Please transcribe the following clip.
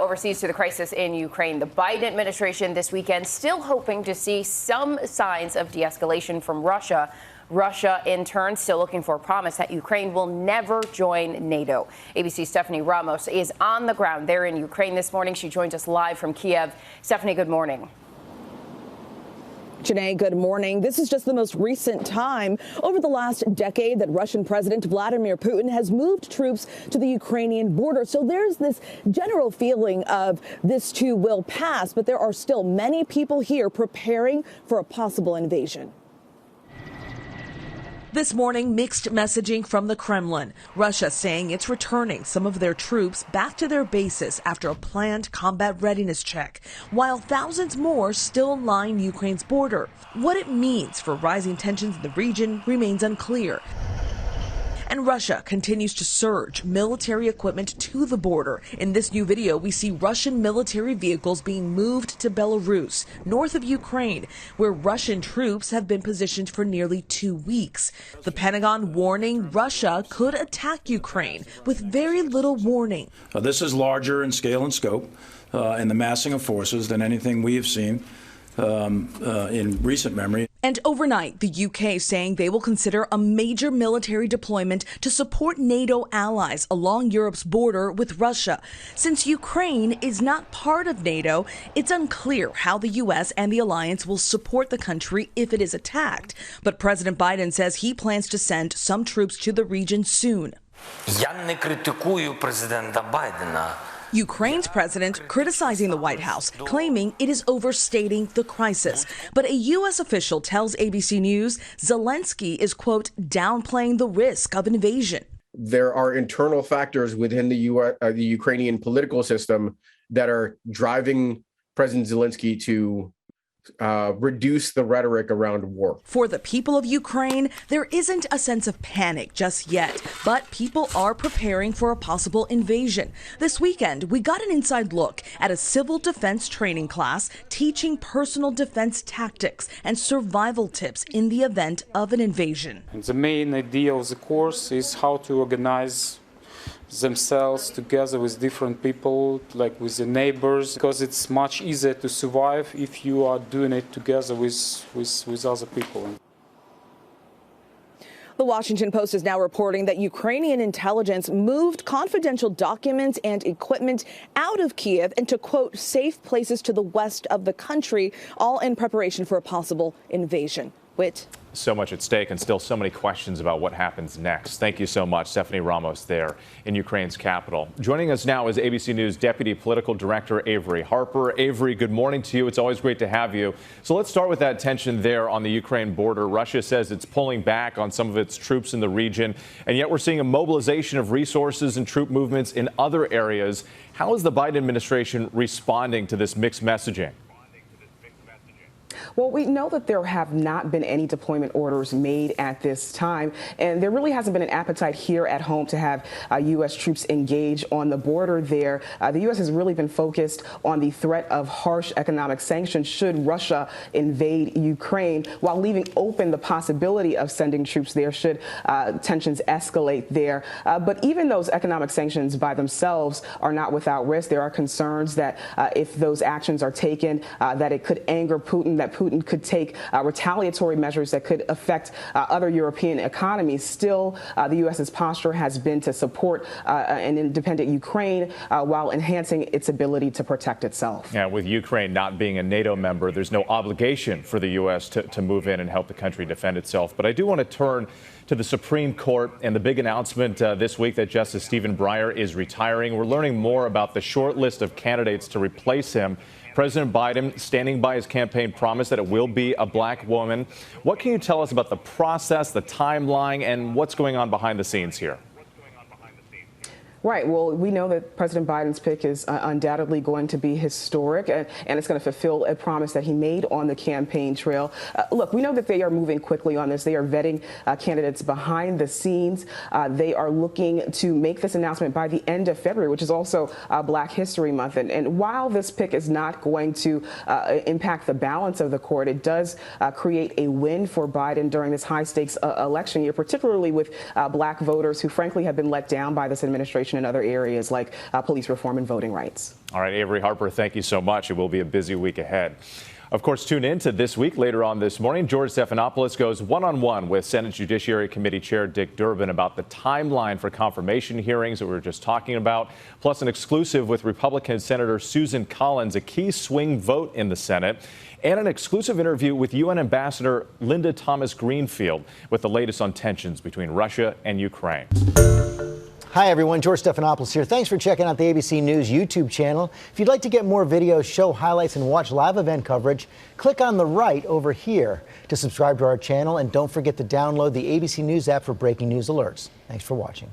Overseas to the crisis in Ukraine, the Biden administration this weekend still hoping to see some signs of de-escalation from Russia. Russia, in turn, still looking for a promise that Ukraine will never join NATO. ABC's Stephanie Ramos is on the ground there in Ukraine this morning. She joins us live from Kiev. Stephanie, good morning. Janae, good morning. This is just the most recent time over the last decade that Russian President Vladimir Putin has moved troops to the Ukrainian border. So there's this general feeling of this too will pass, but there are still many people here preparing for a possible invasion. This morning, mixed messaging from the Kremlin. Russia saying it's returning some of their troops back to their bases after a planned combat readiness check, while thousands more still line Ukraine's border. What it means for rising tensions in the region remains unclear. And Russia continues to surge military equipment to the border. In this new video, we see Russian military vehicles being moved to Belarus, north of Ukraine, where Russian troops have been positioned for nearly 2 weeks. The Pentagon warning Russia could attack Ukraine with very little warning. This is larger in scale and scope and the massing of forces than anything we have seen in recent memory. And overnight, the UK saying they will consider a major military deployment to support NATO allies along Europe's border with Russia. Since Ukraine is not part of NATO, it's unclear how the US and the alliance will support the country if it is attacked. But President Biden says he plans to send some troops to the region soon. Я не критикую президента Байдена. Ukraine's president criticizing the White House, claiming it is overstating the crisis. But a U.S. official tells ABC News Zelensky is, quote, downplaying the risk of invasion. There are internal factors within the Ukrainian political system that are driving President Zelensky to reduce the rhetoric around war. For the people of Ukraine, there isn't a sense of panic just yet, but people are preparing for a possible invasion. This weekend, we got an inside look at a civil defense training class teaching personal defense tactics and survival tips in the event of an invasion. The main idea of the course is how to organize themselves together with different people, like with the neighbors, because it's much easier to survive if you are doing it together with other people. The Washington Post is now reporting that Ukrainian intelligence moved confidential documents and equipment out of Kiev into, quote, safe places to the west of the country, all in preparation for a possible invasion. Whit. So much at stake and still so many questions about what happens next. Thank you so much, Stephanie Ramos there in Ukraine's capital. Joining us now is ABC News Deputy Political Director Avery Harper. Avery, good morning to you. It's always great to have you. So let's start with that tension there on the Ukraine border. Russia says it's pulling back on some of its troops in the region, and yet we're seeing a mobilization of resources and troop movements in other areas. How is the Biden administration responding to this mixed messaging? Well, we know that there have not been any deployment orders made at this time, and there really hasn't been an appetite here at home to have U.S. troops engage on the border there. The U.S. has really been focused on the threat of harsh economic sanctions should Russia invade Ukraine, while leaving open the possibility of sending troops there should tensions escalate there. But even those economic sanctions by themselves are not without risk. There are concerns that if those actions are taken, that it could anger Putin, that Putin could take retaliatory measures that could affect other European economies. Still, the U.S.'s posture has been to support an independent Ukraine while enhancing its ability to protect itself. Yeah, with Ukraine not being a NATO member, there's no obligation for the U.S. to move in and help the country defend itself. But I do want to turn to the Supreme Court and the big announcement this week that Justice Stephen Breyer is retiring. We're learning more about the short list of candidates to replace him. President Biden standing by his campaign promise that it will be a black woman. What can you tell us about the process, the timeline, and what's going on behind the scenes here? Right. Well, we know that President Biden's pick is undoubtedly going to be historic, and it's going to fulfill a promise that he made on the campaign trail. Look, we know that they are moving quickly on this. They are vetting candidates behind the scenes. They are looking to make this announcement by the end of February, which is also Black History Month. And while this pick is not going to impact the balance of the court, it does create a win for Biden during this high-stakes election year, particularly with black voters who, frankly, have been let down by this administration in other areas like police reform and voting rights. All right, Avery Harper, thank you so much. It will be a busy week ahead. Of course, tune in to This Week later on this morning. George Stephanopoulos goes one-on-one with Senate Judiciary Committee Chair Dick Durbin about the timeline for confirmation hearings that we were just talking about, plus an exclusive with Republican Senator Susan Collins, a key swing vote in the Senate, and an exclusive interview with UN Ambassador Linda Thomas-Greenfield with the latest on tensions between Russia and Ukraine. Hi, everyone. George Stephanopoulos here. Thanks for checking out the ABC News YouTube channel. If you'd like to get more videos, show highlights, and watch live event coverage, click on the right over here to subscribe to our channel. And don't forget to download the ABC News app for breaking news alerts. Thanks for watching.